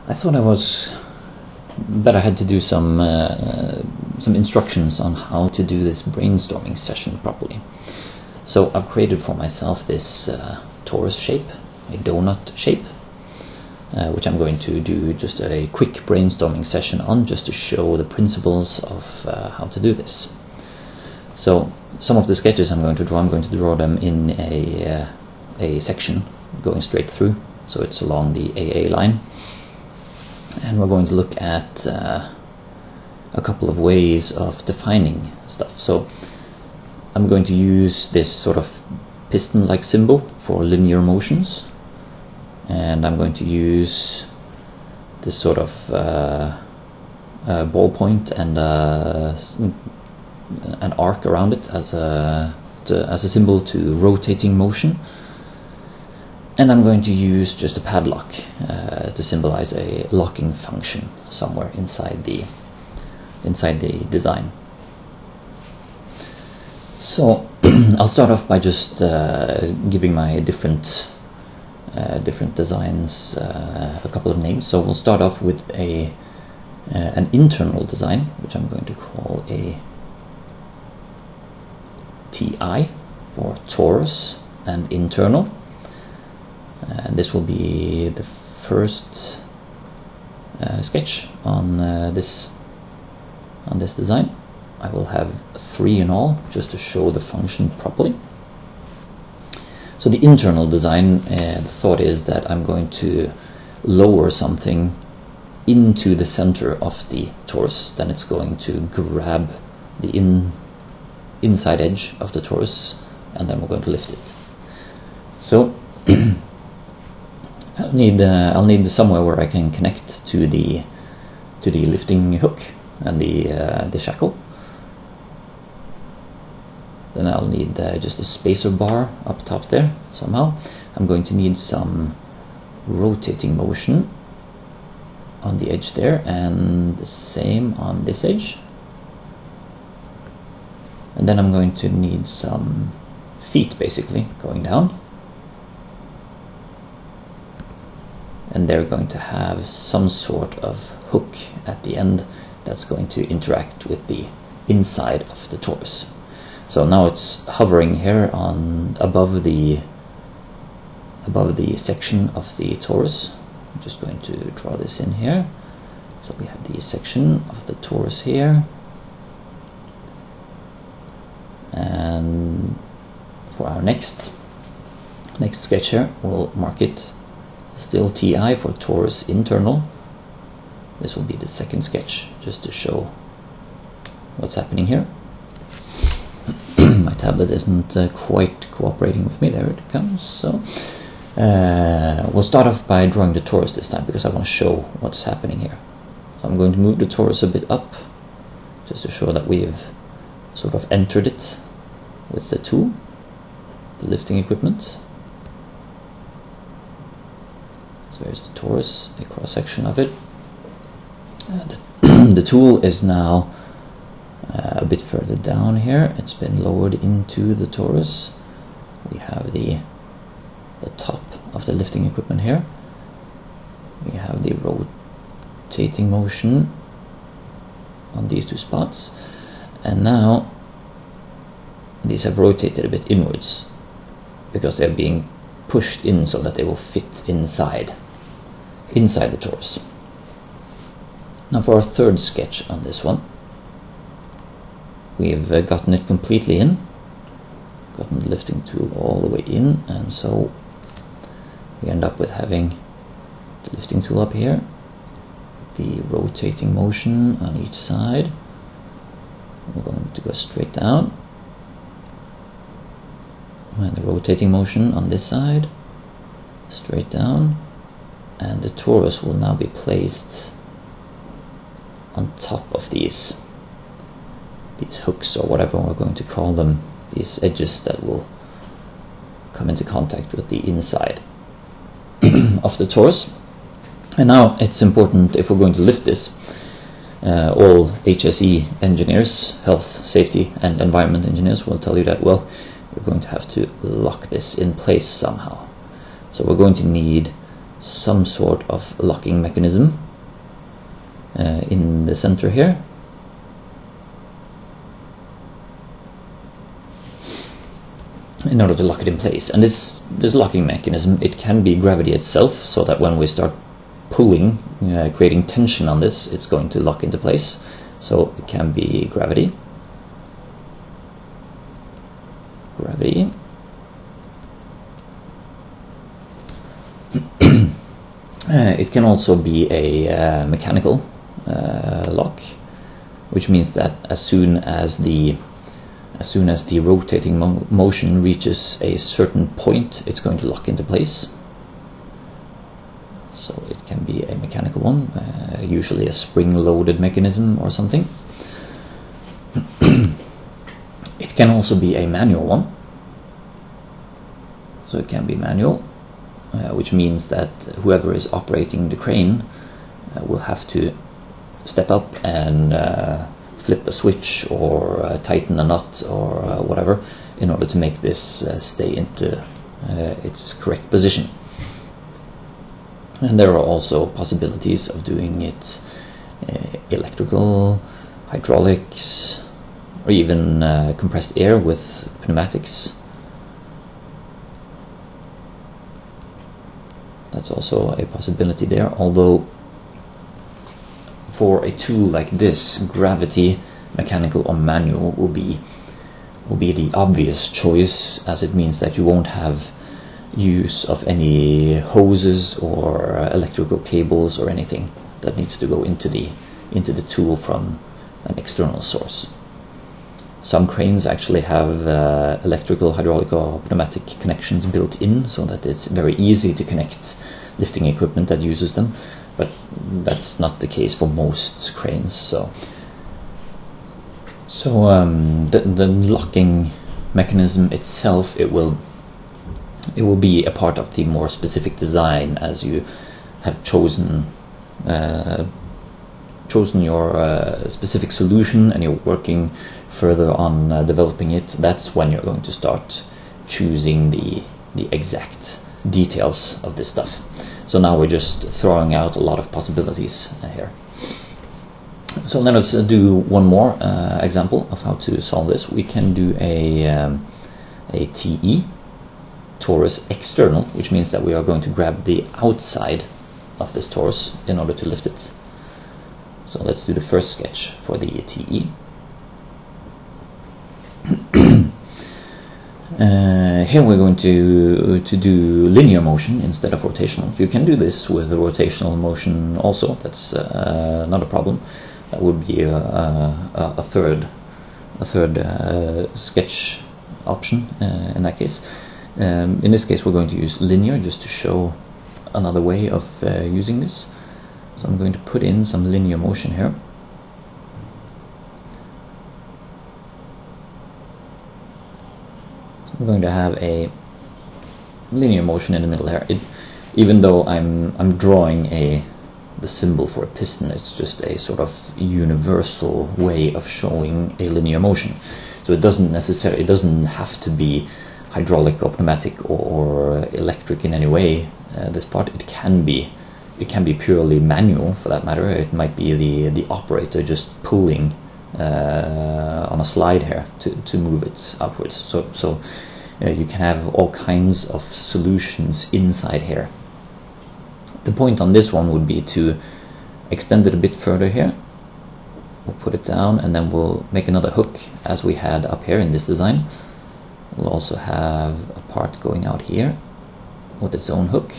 I thought I had to do some instructions on how to do this brainstorming session properly. So I've created for myself this torus shape, a donut shape, which I'm going to do just a quick brainstorming session on, just to show the principles of how to do this. So some of the sketches I'm going to draw them in a section going straight through, so it's along the AA line. And we're going to look at a couple of ways of defining stuff. So I'm going to use this sort of piston-like symbol for linear motions, and I'm going to use this sort of ballpoint and an arc around it as a symbol to rotating motion. And I'm going to use just a padlock to symbolize a locking function somewhere inside the design. So I'll start off by just giving my different designs a couple of names. So we'll start off with an internal design, which I'm going to call a TI for torus and internal. And this will be the first sketch on this design. I will have 3 in all, just to show the function properly. So the internal design, the thought is that I'm going to lower something into the center of the torus. Then it's going to grab the inside edge of the torus, and then we're going to lift it. So I'll need somewhere where I can connect to the lifting hook and the shackle. Then I'll need just a spacer bar up top there somehow. I'm going to need some rotating motion on the edge there, and the same on this edge. And then I'm going to need some feet basically going down. And they're going to have some sort of hook at the end that's going to interact with the inside of the torus. So now it's hovering here on above the section of the torus. I'm just going to draw this in here. So we have the section of the torus here, and for our next sketch here, we'll mark it still TI for torus internal. This will be the second sketch, just to show what's happening here. My tablet isn't quite cooperating with me. There it comes. So we'll start off by drawing the torus this time, because I want to show what's happening here. So I'm going to move the torus a bit up, just to show that we've sort of entered it with the tool, the lifting equipment. So here's the torus, a cross section of it. The tool is now a bit further down here. It's been lowered into the torus. We have the top of the lifting equipment here. We have the rotating motion on these 2 spots, and now these have rotated a bit inwards because they're being pushed in so that they will fit inside the torus. Now for our third sketch on this one, we've gotten it completely in, gotten the lifting tool all the way in, and so we end up with having the lifting tool up here, the rotating motion on each side. We're going to go straight down, and the rotating motion on this side, straight down, and the torus will now be placed on top of these hooks, or whatever we're going to call them, these edges that will come into contact with the inside of the torus. And now it's important, if we're going to lift this, all HSE engineers, health, safety and environment engineers, will tell you that, well, you're going to have to lock this in place somehow. So we're going to need some sort of locking mechanism in the center here. In order to lock it in place. And this locking mechanism, it can be gravity itself, so that when we start pulling, creating tension on this, it's going to lock into place. So it can be gravity. Gravity. It can also be a mechanical lock, which means that as soon as the rotating motion reaches a certain point, it's going to lock into place. So it can be a mechanical one, usually a spring-loaded mechanism or something. It can also be a manual one. So it can be manual, which means that whoever is operating the crane will have to step up and flip a switch or tighten a nut or whatever in order to make this stay into its correct position. And there are also possibilities of doing it electrical, hydraulics, or even compressed air with pneumatics. That's also a possibility there, although for a tool like this, gravity, mechanical or manual will be the obvious choice, as it means that you won't have use of any hoses or electrical cables or anything that needs to go into the tool from an external source. Some cranes actually have electrical, hydraulic or pneumatic connections built in, so that it's very easy to connect lifting equipment that uses them, but that's not the case for most cranes. So the locking mechanism itself, it will be a part of the more specific design as you have chosen your specific solution and you're working further on developing it. That's when you're going to start choosing the exact details of this stuff. So now we're just throwing out a lot of possibilities here. So let us do one more example of how to solve this. We can do a TE, torus external, which means that we are going to grab the outside of this torus in order to lift it. So let's do the first sketch for the TE. Here we're going to do linear motion instead of rotational. You can do this with the rotational motion also. That's not a problem. That would be a third sketch option in that case. In this case, we're going to use linear just to show another way of using this. So I'm going to put in some linear motion here. So I'm going to have a linear motion in the middle here. Even though I'm drawing the symbol for a piston, it's just a sort of universal way of showing a linear motion. So it doesn't have to be hydraulic or pneumatic or electric in any way. This part, it can be purely manual for that matter. It might be the operator just pulling on a slide here to move it outwards. So you can have all kinds of solutions inside here. The point on this one would be to extend it a bit further here. We'll put it down and then we'll make another hook as we had up here in this design. We'll also have a part going out here with its own hook.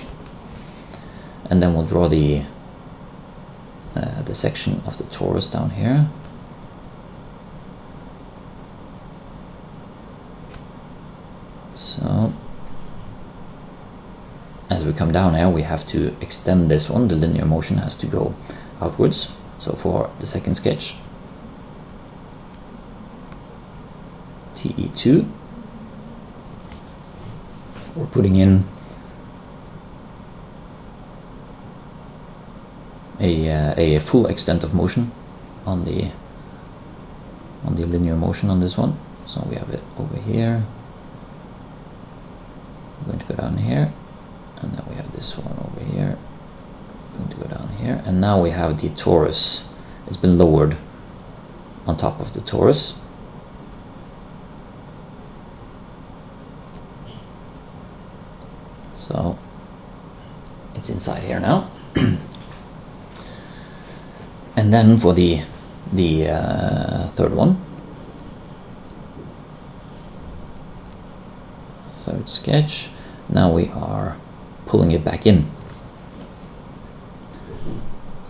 And then we'll draw the section of the torus down here. So as we come down here, we have to extend this one. The linear motion has to go outwards. So for the second sketch, TE2, we're putting in a full extent of motion on the linear motion on this one. So we have it over here. We're going to go down here, and then we have this one over here. here, and now we have the torus. It's been lowered on top of the torus. So it's inside here now. And then for the third one, third sketch, now we are pulling it back in.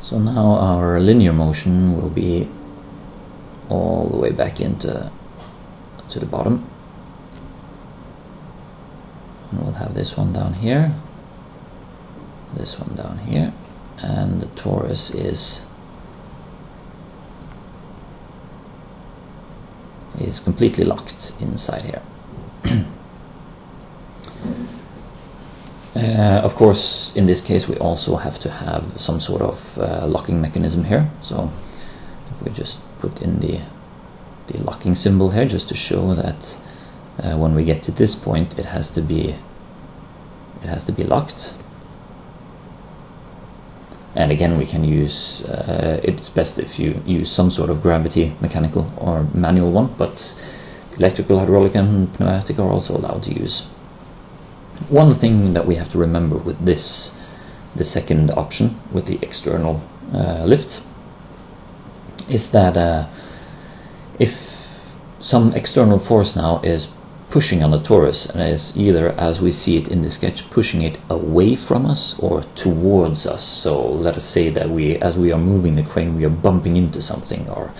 So now our linear motion will be all the way back into the bottom. And we'll have this one down here, this one down here, and the torus is completely locked inside here. Of course, in this case we also have to have some sort of locking mechanism here. So if we just put in the locking symbol here, just to show that when we get to this point it has to be locked. And again, we can use, it's best if you use some sort of gravity mechanical or manual one, but electrical, hydraulic and pneumatic are also allowed to use. One thing that we have to remember with this, the second option with the external lift, is that if some external force now is pushing on the torus, and is either, as we see it in the sketch, pushing it away from us or towards us. So let us say that as we are moving the crane, we are bumping into something, or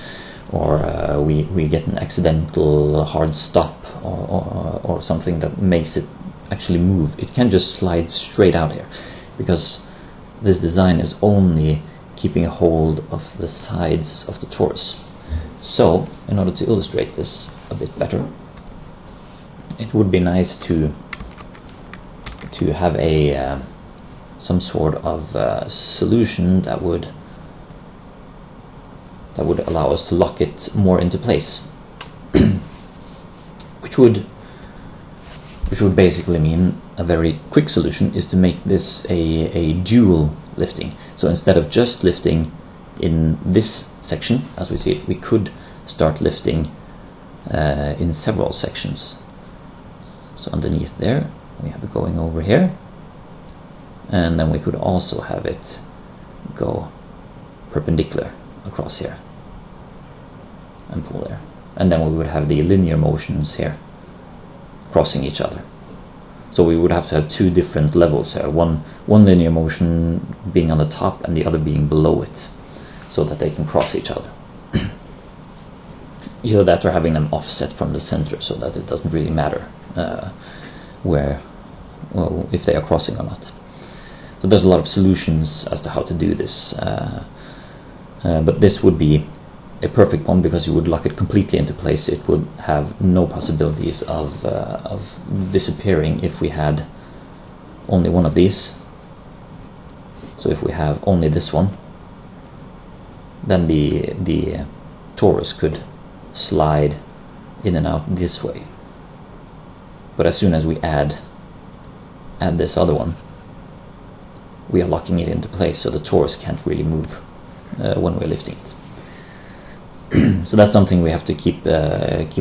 we get an accidental hard stop, or something that makes it actually move. It can just slide straight out here, because this design is only keeping a hold of the sides of the torus. So in order to illustrate this a bit better, it would be nice to have a some sort of solution that would allow us to lock it more into place, which would basically mean a very quick solution is to make this a dual lifting. So instead of just lifting in this section, as we see it, we could start lifting in several sections. So underneath there, we have it going over here, and then we could also have it go perpendicular across here and pull there. And then we would have the linear motions here crossing each other. So we would have to have two different levels here, one linear motion being on the top and the other being below it, so that they can cross each other. Either that or having them offset from the center, so that it doesn't really matter if they are crossing or not. So there's a lot of solutions as to how to do this, but this would be a perfect one because you would lock it completely into place. It would have no possibilities of disappearing if we had only one of these. So if we have only this one, then the torus could slide in and out this way. But as soon as we add this other one, we are locking it into place, so the torus can't really move when we're lifting it. So that's something we have to keep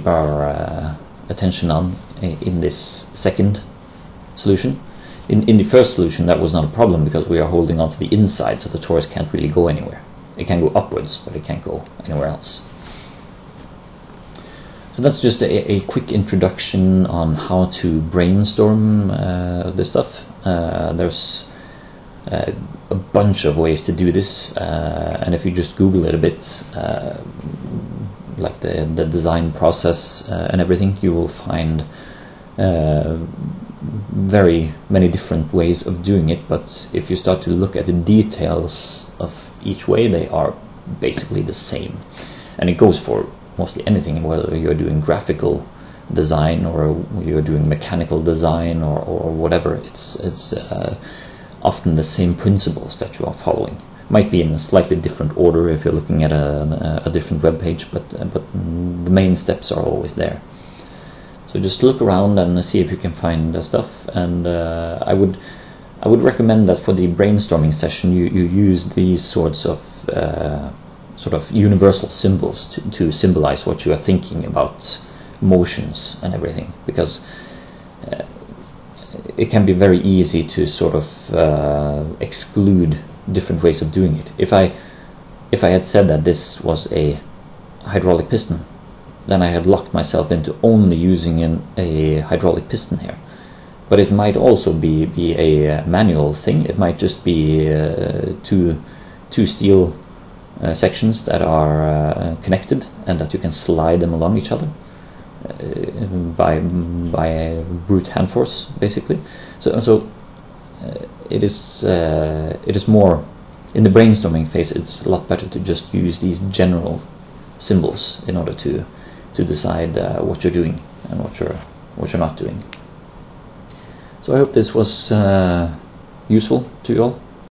our attention on in this second solution. In the first solution, that was not a problem because we are holding on to the inside, so the torus can't really go anywhere. It can go upwards, but it can't go anywhere else. So that's just a quick introduction on how to brainstorm this stuff. There's a bunch of ways to do this, and if you just Google it a bit, like the design process and everything, you will find very many different ways of doing it. But if you start to look at the details of each way, they are basically the same, and it goes for mostly anything, whether you're doing graphical design or you're doing mechanical design or whatever. It's often the same principles that you are following. Might be in a slightly different order if you're looking at a different web page, but the main steps are always there. So just look around and see if you can find stuff. And I I would recommend that for the brainstorming session you use these sorts of sort of universal symbols to symbolize what you are thinking about motions and everything, because it can be very easy to sort of exclude different ways of doing it. If I had said that this was a hydraulic piston, then I had locked myself into only using a hydraulic piston here. But it might also be a manual thing. It might just be two steel sections that are connected and that you can slide them along each other by brute hand force, basically. So it is more in the brainstorming phase. It's a lot better to just use these general symbols in order to decide what you're doing and what you're not doing. So I hope this was useful to you all.